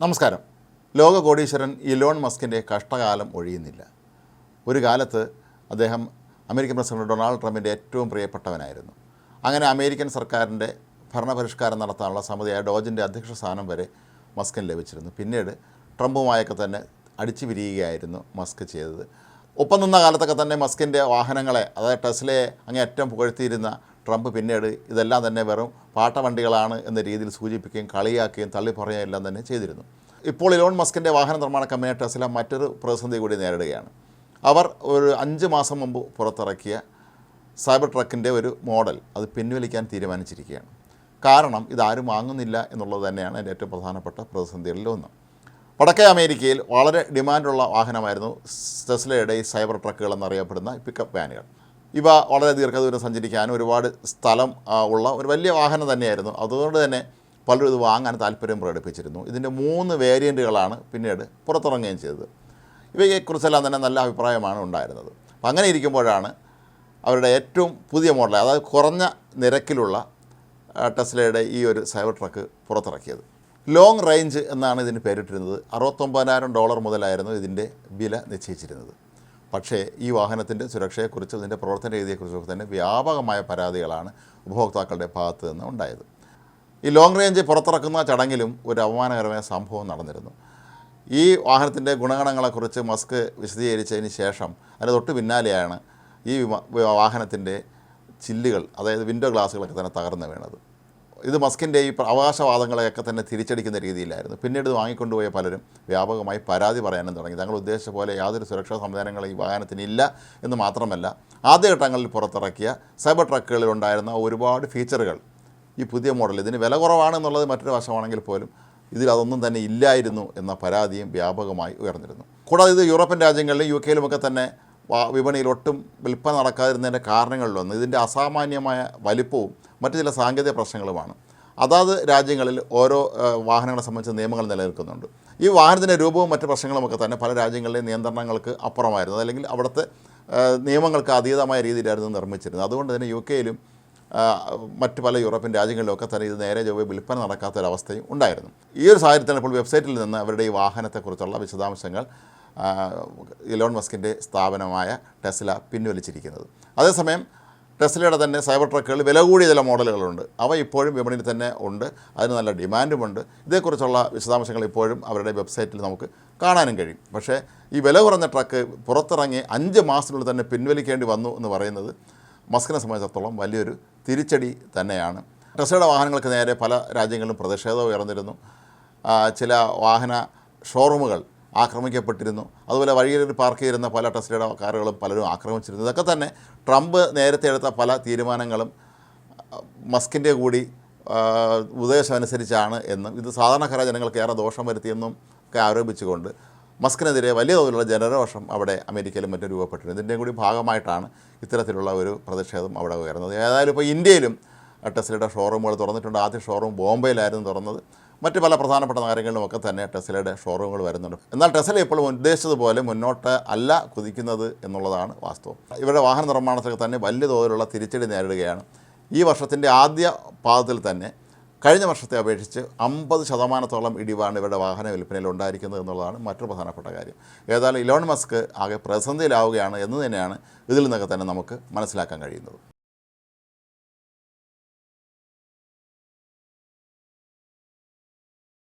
നമസ്കാരം. ലോക കോടീശ്വരൻ ഇലോൺ മസ്കിൻ്റെ കഷ്ടകാലം ഒഴിയുന്നില്ല. ഒരു കാലത്ത് അദ്ദേഹം അമേരിക്കൻ പ്രസിഡന്റ് ഡൊണാൾഡ് ട്രംപിൻ്റെ ഏറ്റവും പ്രിയപ്പെട്ടവനായിരുന്നു. അങ്ങനെ അമേരിക്കൻ സർക്കാരിൻ്റെ ഭരണപരിഷ്കാരം നടത്താനുള്ള സമിതിയായ ഡോജിൻ്റെ അധ്യക്ഷ സ്ഥാനം വരെ മസ്കിന് ലഭിച്ചിരുന്നു. പിന്നീട് ട്രംപുമായൊക്കെ തന്നെ അടിച്ചു പിരിയുകയായിരുന്നു മസ്ക് ചെയ്തത്. ഒപ്പം നിന്ന കാലത്തൊക്കെ തന്നെ മസ്കിൻ്റെ വാഹനങ്ങളെ, അതായത് ടെസ്ലയെ അങ്ങേയറ്റം പുകഴ്ത്തിയിരുന്ന ട്രംപ് പിന്നീട് ഇതെല്ലാം തന്നെ വെറും പാട്ടവണ്ടികളാണ് എന്ന രീതിയിൽ സൂചിപ്പിക്കുകയും കളിയാക്കുകയും തള്ളിപ്പറയുകയും എല്ലാം തന്നെ ചെയ്തിരുന്നു. ഇപ്പോൾ ഇലോൺ മസ്കിൻ്റെ വാഹന നിർമ്മാണ കമ്പനിയായ ടെസ്ല മറ്റൊരു പ്രതിസന്ധി കൂടി നേരിടുകയാണ്. അവർ ഒരു 5 മാസം മുമ്പ് പുറത്തിറക്കിയ സൈബർ ട്രക്കിൻ്റെ ഒരു മോഡൽ അത് പിൻവലിക്കാൻ തീരുമാനിച്ചിരിക്കുകയാണ്. കാരണം ഇതാരും വാങ്ങുന്നില്ല എന്നുള്ളത് തന്നെയാണ് എൻ്റെ ഏറ്റവും പ്രധാനപ്പെട്ട പ്രതിസന്ധികളിൽ ഒന്ന്. വടക്കേ അമേരിക്കയിൽ വളരെ ഡിമാൻഡുള്ള വാഹനമായിരുന്നു ടെസ്ലയുടെ ഈ സൈബർ ട്രക്കുകൾ എന്നറിയപ്പെടുന്ന പിക്കപ്പ് വാനുകൾ. ഇവ വളരെ ദീർഘദൂരം സഞ്ചരിക്കാനും ഒരുപാട് സ്ഥലം ഉള്ള ഒരു വലിയ വാഹനം തന്നെയായിരുന്നു. അതുകൊണ്ട് തന്നെ പലരും ഇത് വാങ്ങാൻ താല്പര്യം പ്രകടിപ്പിച്ചിരുന്നു. ഇതിൻ്റെ 3 വേരിയൻറ്റുകളാണ് പിന്നീട് പുറത്തിറങ്ങുകയും ചെയ്തത്. ഇവയെക്കുറിച്ചെല്ലാം തന്നെ നല്ല അഭിപ്രായമാണ് ഉണ്ടായിരുന്നത്. അപ്പം അങ്ങനെ ഇരിക്കുമ്പോഴാണ് അവരുടെ ഏറ്റവും പുതിയ മോഡൽ, അതായത് കുറഞ്ഞ നിരക്കിലുള്ള ടെസ്ലയുടെ ഈ ഒരു സൈബർ ട്രക്ക് പുറത്തിറക്കിയത്. ലോങ് റേഞ്ച് എന്നാണ് ഇതിന് പേരിട്ടിരുന്നത്. $69,000 മുതലായിരുന്നു ഇതിൻ്റെ വില നിശ്ചയിച്ചിരുന്നത്. പക്ഷേ ഈ വാഹനത്തിൻ്റെ സുരക്ഷയെക്കുറിച്ചും ഇതിൻ്റെ പ്രവർത്തന രീതിയെക്കുറിച്ചൊക്കെ തന്നെ വ്യാപകമായ പരാതികളാണ് ഉപഭോക്താക്കളുടെ ഭാഗത്ത് നിന്ന് ഉണ്ടായത്. ഈ ലോങ് റേഞ്ച് പുറത്തിറക്കുന്ന ചടങ്ങിലും ഒരു അപമാനകരമായ സംഭവം നടന്നിരുന്നു. ഈ വാഹനത്തിൻ്റെ ഗുണഗണങ്ങളെക്കുറിച്ച് മസ്ക് വിശദീകരിച്ചതിന് ശേഷം അതിന് തൊട്ട് പിന്നാലെയാണ് ഈ വാഹനത്തിൻ്റെ ചില്ലുകൾ, അതായത് വിൻഡോ ഗ്ലാസുകളൊക്കെ തന്നെ തകർന്നു വീണത്. ഇത് മസ്കിൻ്റെ ഈ അവകാശവാദങ്ങളെയൊക്കെ തന്നെ തിരിച്ചടിക്കുന്ന രീതിയിലായിരുന്നു. പിന്നീട് ഇത് വാങ്ങിക്കൊണ്ടുപോയ പലരും വ്യാപകമായി പരാതി പറയാനും തുടങ്ങി. തങ്ങൾ ഉദ്ദേശിച്ച പോലെ യാതൊരു സുരക്ഷാ സംവിധാനങ്ങളും ഈ വാഹനത്തിനില്ല എന്ന് മാത്രമല്ല, ആദ്യഘട്ടങ്ങളിൽ പുറത്തിറക്കിയ സൈബർ ട്രക്കുകളിൽ ഉണ്ടായിരുന്ന ഒരുപാട് ഫീച്ചറുകൾ ഈ പുതിയ മോഡൽ, ഇതിന് വില കുറവാണെന്നുള്ളത് മറ്റൊരു വശമാണെങ്കിൽ പോലും ഇതിൽ അതൊന്നും തന്നെ ഇല്ലായിരുന്നു എന്ന പരാതിയും വ്യാപകമായി ഉയർന്നിരുന്നു. കൂടാതെ ഇത് യൂറോപ്യൻ രാജ്യങ്ങളിലും UK യിലുമൊക്കെ തന്നെ വിപണിയിൽ ഒട്ടും വിൽപ്പന നടക്കാതിരുന്നതിൻ്റെ കാരണങ്ങളിലൊന്ന് ഇതിൻ്റെ അസാമാന്യമായ വലിപ്പവും മറ്റു ചില സാങ്കേതിക പ്രശ്നങ്ങളുമാണ്. അതാത് രാജ്യങ്ങളിൽ ഓരോ വാഹനങ്ങളെ സംബന്ധിച്ച നിയമങ്ങൾ നിലനിൽക്കുന്നുണ്ട്. ഈ വാഹനത്തിൻ്റെ രൂപവും മറ്റ് പ്രശ്നങ്ങളുമൊക്കെ തന്നെ പല രാജ്യങ്ങളിലെയും നിയന്ത്രണങ്ങൾക്ക് അപ്പുറമായിരുന്നു, അല്ലെങ്കിൽ അവിടുത്തെ നിയമങ്ങൾക്ക് അതീതമായ രീതിയിലായിരുന്നു നിർമ്മിച്ചിരുന്നത്. അതുകൊണ്ട് തന്നെ UK യിലും മറ്റ് പല യൂറോപ്യൻ രാജ്യങ്ങളിലൊക്കെ തന്നെ ഇത് നേരെ ചൊവ്വേ വിൽപ്പന നടക്കാത്തൊരവസ്ഥയും ഉണ്ടായിരുന്നു. ഈ ഒരു സാഹചര്യത്തിൽ ഇപ്പോൾ വെബ്സൈറ്റിൽ നിന്ന് അവരുടെ ഈ വാഹനത്തെക്കുറിച്ചുള്ള വിശദാംശങ്ങൾ ഇലോൺ മസ്കിൻ്റെ സ്ഥാപനമായ ടെസ്ല പിൻവലിച്ചിരിക്കുന്നത്. അതേസമയം ടെസ്ലയുടെ തന്നെ സൈബർ ട്രക്കുകൾ വില കൂടിയ ചില മോഡലുകളുണ്ട്. അവ ഇപ്പോഴും വിപണിയിൽ തന്നെ ഉണ്ട്, അതിന് നല്ല ഡിമാൻഡുമുണ്ട്. ഇതേക്കുറിച്ചുള്ള വിശദാംശങ്ങൾ ഇപ്പോഴും അവരുടെ വെബ്സൈറ്റിൽ നമുക്ക് കാണാനും കഴിയും. പക്ഷേ ഈ വില കുറഞ്ഞ ട്രക്ക് പുറത്തിറങ്ങി 5 മാസത്തിനുള്ളിൽ തന്നെ പിൻവലിക്കേണ്ടി വന്നു എന്ന് പറയുന്നത് മസ്കിനെ സംബന്ധിച്ചിടത്തോളം വലിയൊരു തിരിച്ചടി തന്നെയാണ്. ടെസ്ലയുടെ വാഹനങ്ങൾക്ക് നേരെ പല രാജ്യങ്ങളിലും പ്രതിഷേധം ഉയർന്നിരുന്നു. ചില വാഹന ഷോറൂമുകൾ ആക്രമിക്കപ്പെട്ടിരുന്നു. അതുപോലെ വഴിയിൽ പാർക്ക് ചെയ്തിരുന്ന പല ടെസ്ലയുടെ കാറുകളും പലരും ആക്രമിച്ചിരുന്നു. ഇതൊക്കെ തന്നെ ട്രംപ് നേരത്തെ എടുത്ത പല തീരുമാനങ്ങളും മസ്കിൻ്റെ കൂടി ഉപദേശം അനുസരിച്ചാണ് എന്നും ഇത് സാധാരണക്കാരായ ജനങ്ങൾക്ക് ഏറെ ദോഷം വരുത്തിയെന്നും ഒക്കെ ആരോപിച്ചുകൊണ്ട് മസ്കിനെതിരെ വലിയ തോതിലുള്ള ജനരോഷം അവിടെ അമേരിക്കയിലും മറ്റും രൂപപ്പെട്ടിരുന്നു. ഇതിൻ്റെയും കൂടി ഭാഗമായിട്ടാണ് ഇത്തരത്തിലുള്ള ഒരു പ്രതിഷേധം അവിടെ ഉയർന്നത്. ഏതായാലും ഇപ്പോൾ ഇന്ത്യയിലും ടെസ്ലയുടെ ഷോറൂമുകൾ തുറന്നിട്ടുണ്ട്. ആദ്യ ഷോറൂം ബോംബെയിലായിരുന്നു തുറന്നത്. മറ്റ് പല പ്രധാനപ്പെട്ട നഗരങ്ങളിലുമൊക്കെ തന്നെ ടെസ്ലയുടെ ഷോറൂമുകൾ വരുന്നുണ്ട്. എന്നാൽ ടെസ്ല ഇപ്പോൾ ഉദ്ദേശിച്ചതുപോലെ മുന്നോട്ട് അല്ല കുതിക്കുന്നത് എന്നുള്ളതാണ് വാസ്തവം. ഇവരുടെ വാഹന നിർമ്മാണത്തിലൊക്കെ തന്നെ വലിയ തോതിലുള്ള തിരിച്ചടി നേരിടുകയാണ്. ഈ വർഷത്തിൻ്റെ ആദ്യ പാദത്തിൽ തന്നെ കഴിഞ്ഞ വർഷത്തെ അപേക്ഷിച്ച് 50% ഇടിവാണ് ഇവരുടെ വാഹന വിൽപ്പനയിൽ ഉണ്ടായിരിക്കുന്നത് എന്നുള്ളതാണ് മറ്റൊരു പ്രധാനപ്പെട്ട കാര്യം. ഏതായാലും ഇലോൺ മസ്ക് ആകെ പ്രതിസന്ധിയിലാവുകയാണ് എന്ന് തന്നെയാണ് ഇതിൽ നിന്നൊക്കെ തന്നെ നമുക്ക് മനസ്സിലാക്കാൻ കഴിയുന്നത്.